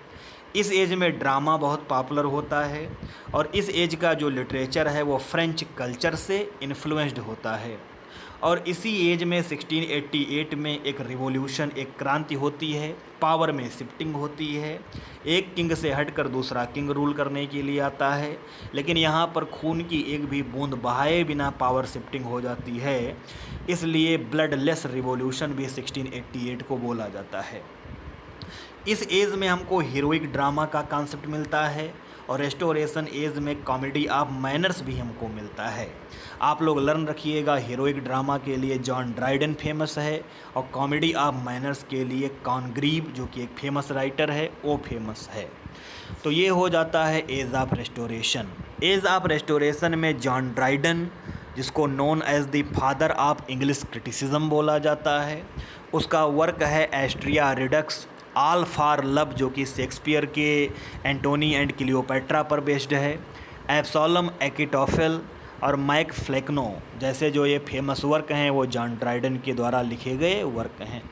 इस एज में ड्रामा बहुत पॉपुलर होता है और इस एज का जो लिटरेचर है वो फ्रेंच कल्चर से इन्फ्लुएंस्ड होता है। और इसी एज में 1688 में एक रिवॉल्यूशन, एक क्रांति होती है, पावर में शिफ्टिंग होती है। एक किंग से हटकर दूसरा किंग रूल करने के लिए आता है, लेकिन यहाँ पर खून की एक भी बूंद बहाए बिना पावर शिफ्टिंग हो जाती है, इसलिए ब्लडलेस रिवॉल्यूशन भी 1688 को बोला जाता है। इस एज में हमको हीरोइक ड्रामा का कॉन्सेप्ट मिलता है और रेस्टोरेशन एज में कॉमेडी ऑफ मैनर्स भी हमको मिलता है। आप लोग लर्न रखिएगा, हीरोइक ड्रामा के लिए जॉन ड्राइडन फेमस है और कॉमेडी ऑफ मैनर्स के लिए कॉनग्रीव जो कि एक फेमस राइटर है वो फेमस है। तो ये हो जाता है age of Restoration. Age of Restoration में जॉन ड्राइडन, जिसको known as the father of English criticism बोला जाता है, उसका वर्क है Astraea Redux, All for Love जो कि शेक्सपियर के एंटोनी एंड क्लियोपेट्रा पर बेस्ड है, एब्सोलम एकिटोफेल और माइक फ्लेक्नो जैसे जो ये फेमस वर्क हैं वो जॉन ड्राइडन के द्वारा लिखे गए वर्क हैं।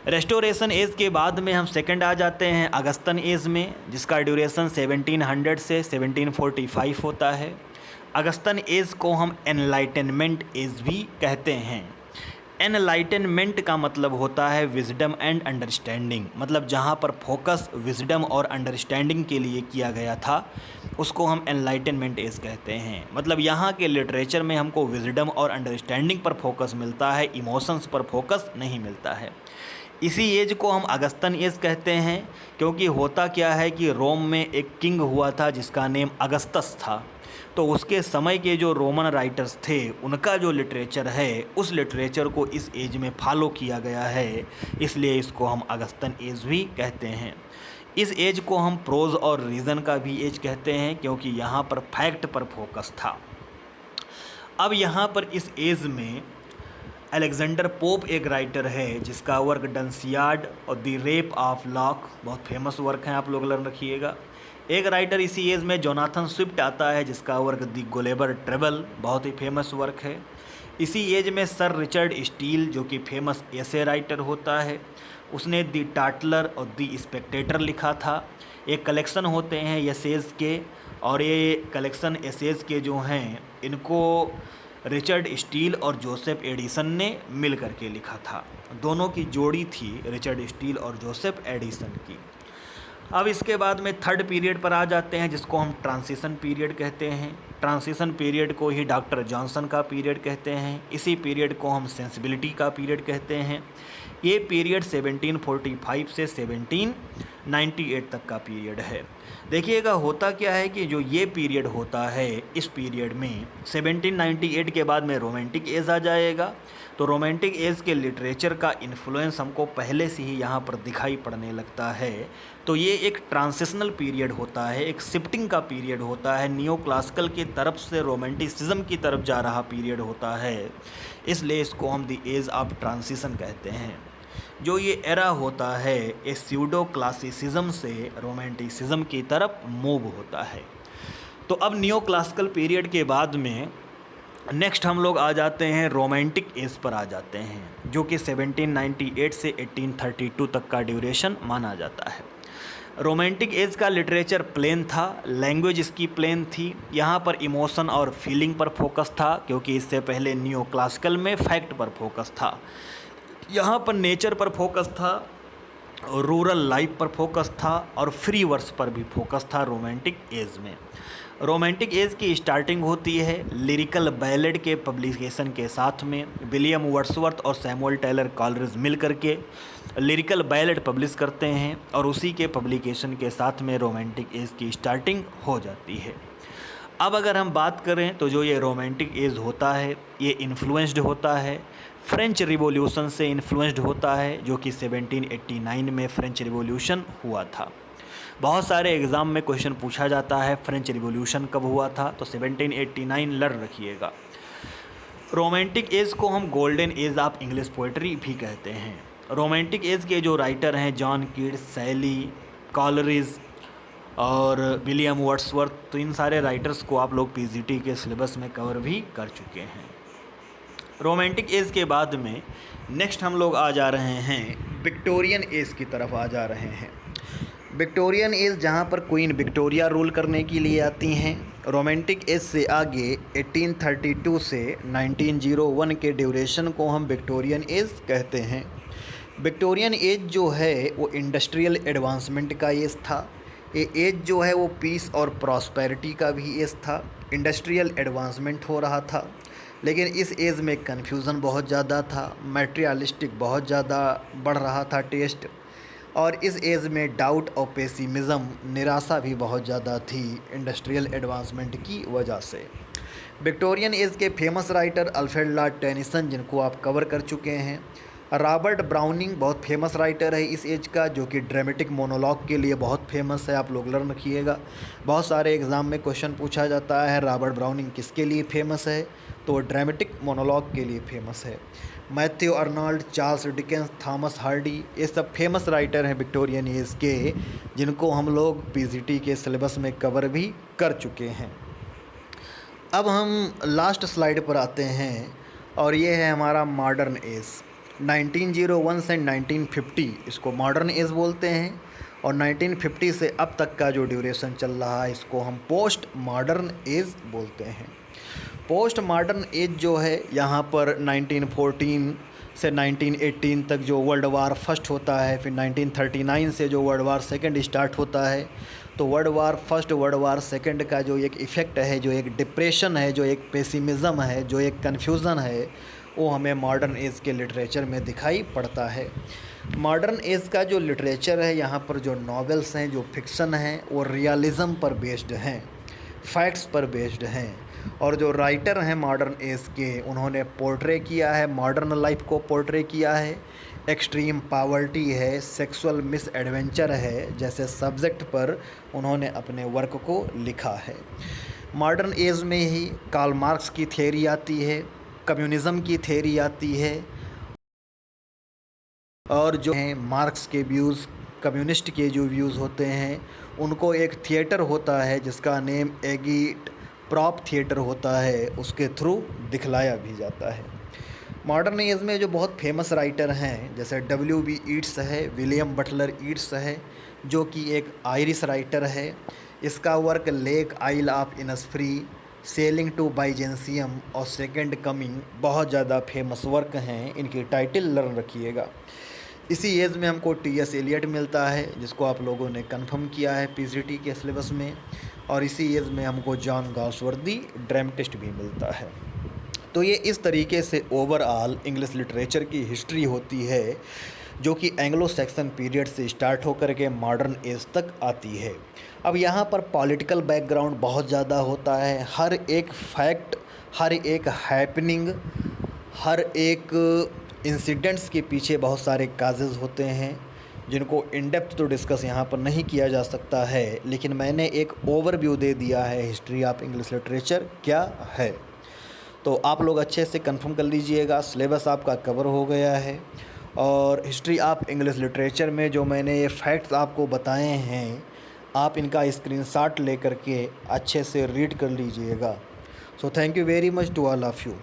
रेस्टोरेशन एज के बाद में हम सेकंड आ जाते हैं अगस्तन एज में, जिसका ड्यूरेशन 1700 से 1745 होता है। अगस्तन एज को हम एनलाइटनमेंट एज भी कहते हैं। एनलाइटनमेंट का मतलब होता है विजडम एंड अंडरस्टैंडिंग, मतलब जहाँ पर फोकस विजडम और अंडरस्टैंडिंग के लिए किया गया था उसको हम एनलाइटनमेंट एज कहते हैं। मतलब यहाँ के लिटरेचर में हमको विजडम और अंडरस्टैंडिंग पर फोकस मिलता है, इमोशंस पर फोकस नहीं मिलता है। इसी एज को हम अगस्तन एज कहते हैं क्योंकि होता क्या है कि रोम में एक किंग हुआ था जिसका नेम अगस्तस था। तो उसके समय के जो रोमन राइटर्स थे उनका जो लिटरेचर है उस लिटरेचर को इस एज में फॉलो किया गया है, इसलिए इसको हम अगस्तन एज भी कहते हैं। इस एज को हम प्रोज और रीज़न का भी एज कहते हैं क्योंकि यहाँ पर फैक्ट पर फोकस था। अब यहाँ पर इस एज में अलेक्जेंडर पोप एक राइटर है जिसका वर्क डंसियाड और द रेप ऑफ लॉक बहुत फेमस वर्क हैं, आप लोग लर्न रखिएगा। एक राइटर इसी एज में जोनाथन स्विफ्ट आता है जिसका वर्क द गुलेबर ट्रेवल बहुत ही फेमस वर्क है। इसी एज में सर रिचर्ड स्टील जो कि फेमस एसे राइटर होता है, उसने द टाटलर और द स्पेक्टेटर लिखा था। एक कलेक्शन होते हैं एसेज के और ये कलेक्शन एसेज के जो हैं इनको रिचर्ड स्टील और जोसेफ एडिसन ने मिल करके लिखा था। दोनों की जोड़ी थी रिचर्ड स्टील और जोसेफ एडिसन की। अब इसके बाद में थर्ड पीरियड पर आ जाते हैं, जिसको हम ट्रांजिशन पीरियड कहते हैं। ट्रांजिशन पीरियड को ही डॉक्टर जॉनसन का पीरियड कहते हैं। इसी पीरियड को हम सेंसिबिलिटी का पीरियड कहते हैं। ये पीरियड 1745 से 1798 तक का पीरियड है। देखिएगा होता क्या है कि जो ये पीरियड होता है, इस पीरियड में 1798 के बाद में रोमांटिक एज आ जाएगा। तो रोमांटिक एज के लिटरेचर का इन्फ्लुएंस हमको पहले से ही यहाँ पर दिखाई पड़ने लगता है। तो ये एक ट्रांजिशनल पीरियड होता है, एक शिफ्टिंग का पीरियड होता है, नियो क्लासिकल की तरफ से रोमांटिसिज्म की तरफ जा रहा पीरियड होता है। इसलिए इसको हम द एज ऑफ ट्रांजिशन कहते हैं। जो ये एरा होता है, ये स्यूडो क्लासिसिज्म से रोमांटिसिज्म की तरफ मूव होता है। तो अब नियो क्लासिकल पीरियड के बाद में नेक्स्ट हम लोग आ जाते हैं रोमांटिक एज पर आ जाते हैं, जो कि 1798 से 1832 तक का ड्यूरेशन माना जाता है। रोमांटिक एज का लिटरेचर प्लेन था, लैंग्वेज इसकी प्लेन थी। यहाँ पर इमोशन और फीलिंग पर फोकस था, क्योंकि इससे पहले नियो क्लासिकल में फैक्ट पर फोकस था। यहाँ पर नेचर पर फोकस था, रूरल लाइफ पर फोकस था और फ्री वर्स पर भी फोकस था रोमांटिक एज में। रोमांटिक एज की स्टार्टिंग होती है लिरिकल बैलेड के पब्लिकेशन के साथ में। विलियम वर्ड्सवर्थ और सैमुअल टेलर कॉलरिज मिल करके लिरिकल बैलेड पब्लिश करते हैं और उसी के पब्लिकेशन के साथ में रोमांटिक एज की स्टार्टिंग हो जाती है। अब अगर हम बात करें तो जो ये रोमांटिक एज होता है, ये इन्फ्लुएंस्ड होता है, फ्रेंच रिवॉल्यूशन से इन्फ्लुएंस्ड होता है, जो कि 1789 में फ्रेंच रिवॉल्यूशन हुआ था। बहुत सारे एग्ज़ाम में क्वेश्चन पूछा जाता है फ्रेंच रिवॉल्यूशन कब हुआ था, तो 1789 लड़ रखिएगा। रोमांटिक एज को हम golden age of English poetry भी कहते हैं। रोमांटिक एज के जो राइटर हैं जॉन कीट्स, शैली, कॉलरिज और विलियम वर्ड्सवर्थ, तो इन सारे राइटर्स को आप लोग पीजीटी के सिलेबस में कवर भी कर चुके हैं। रोमांटिक एज के बाद में नेक्स्ट हम लोग आ जा रहे हैं विक्टोरियन एज की तरफ आ जा रहे हैं। विक्टोरियन एज जहाँ पर क्वीन विक्टोरिया रूल करने के लिए आती हैं। रोमांटिक एज से आगे 1832 से 1901 के ड्यूरेशन को हम विक्टोरियन एज कहते हैं। विक्टोरियन एज जो है वो इंडस्ट्रियल एडवांसमेंट का एज था। ये एज जो है वो पीस और प्रॉस्पेरिटी का भी एज था। इंडस्ट्रियल एडवांसमेंट हो रहा था, लेकिन इस एज में कन्फ्यूज़न बहुत ज़्यादा था, मैटेरियलिस्टिक बहुत ज़्यादा बढ़ रहा था टेस्ट, और इस एज में डाउट और पेसिमिज़म, निराशा भी बहुत ज़्यादा थी इंडस्ट्रियल एडवांसमेंट की वजह से। विक्टोरियन एज के famous writer Alfred Lord Tennyson, जिनको आप कवर कर चुके हैं। रॉबर्ट ब्राउनिंग बहुत फेमस राइटर है इस एज का, जो कि ड्रामेटिक मोनोलॉग के लिए बहुत फेमस है, आप लोग लर्न रखिएगा। बहुत सारे एग्ज़ाम में क्वेश्चन पूछा जाता है रॉबर्ट ब्राउनिंग किसके लिए फेमस है, तो ड्रामेटिक मोनोलॉग के लिए फेमस है। Matthew Arnold, Charles Dickens, Thomas Hardy, ये सब फेमस राइटर हैं विक्टोरियन एज के, जिनको हम लोग पीजीटी के सिलेबस में कवर भी कर चुके हैं। अब हम लास्ट स्लाइड पर आते हैं और ये है हमारा मॉडर्न एज। 1901 से 1950 इसको मॉडर्न एज बोलते हैं, और 1950 से अब तक का जो ड्यूरेशन चल रहा है इसको हम पोस्ट मॉडर्न एज बोलते हैं। पोस्ट मॉडर्न एज जो है यहाँ पर 1914 से 1918 तक जो वर्ल्ड वार फर्स्ट होता है, फिर 1939 से जो वर्ल्ड वार सेकंड स्टार्ट होता है, तो world war first world war second का जो एक इफ़ेक्ट है, जो एक डिप्रेशन है, जो एक पेसिमिज़म है, जो एक कन्फ्यूज़न है, वो हमें मॉडर्न एज के लिटरेचर में दिखाई पड़ता है। मॉडर्न एज का जो लिटरेचर है, यहाँ पर जो नॉवेल्स हैं, जो फिक्सन हैं, वो रियलिज़म पर बेस्ड हैं, फैक्ट्स पर बेस्ड हैं, और जो राइटर हैं मॉडर्न एज के, उन्होंने पोर्ट्रे किया है, मॉडर्न लाइफ को पोर्ट्रे किया है। एक्सट्रीम पावर्टी है, सेक्सुअल मिस एडवेंचर है, जैसे सब्जेक्ट पर उन्होंने अपने वर्क को लिखा है। मॉडर्न एज में ही कार्ल मार्क्स की थ्योरी आती है, कम्युनिज़म की थ्योरी आती है, और जो हैं मार्क्स के व्यूज़, कम्युनिस्ट के जो व्यूज़ होते हैं, उनको एक थिएटर होता है जिसका नेम एगिट प्रॉप थिएटर होता है, उसके थ्रू दिखलाया भी जाता है। मॉडर्न एज में जो बहुत फेमस राइटर हैं, जैसे W.B. ईट्स है, विलियम बटलर ईट्स है, जो कि एक आयरिश राइटर है। इसका work Lake Isle of Innisfree, Sailing to Byzantium और सेकंड कमिंग बहुत ज़्यादा फेमस वर्क हैं, इनकी टाइटल लर्न रखिएगा। इसी एज में हमको टी.एस. एलियट मिलता है, जिसको आप लोगों ने कंफर्म किया है पीजीटी के सिलेबस में, और इसी एज में हमको जॉन गाल्सवर्दी ड्रामेटिस्ट भी मिलता है। तो ये इस तरीके से ओवरऑल इंग्लिश लिटरेचर की हिस्ट्री होती है, जो कि एंग्लो सैक्सन पीरियड से स्टार्ट होकर के मॉडर्न एज तक आती है। अब यहाँ पर पॉलिटिकल बैकग्राउंड बहुत ज़्यादा होता है, हर एक फैक्ट, हर एक हैपनिंग, हर एक इंसिडेंट्स के पीछे बहुत सारे काजेज़ होते हैं, जिनको इन डेप्थ तो डिस्कस यहाँ पर नहीं किया जा सकता है, लेकिन मैंने एक ओवरव्यू दे दिया है हिस्ट्री ऑफ इंग्लिश लिटरेचर क्या है। तो आप लोग अच्छे से कंफर्म कर लीजिएगा, सिलेबस आपका कवर हो गया है, और हिस्ट्री ऑफ इंग्लिश लिटरेचर में जो मैंने ये फैक्ट्स आपको बताए हैं, आप इनका स्क्रीनशॉट लेकर के अच्छे से रीड कर लीजिएगा। So thank you very much to all of you.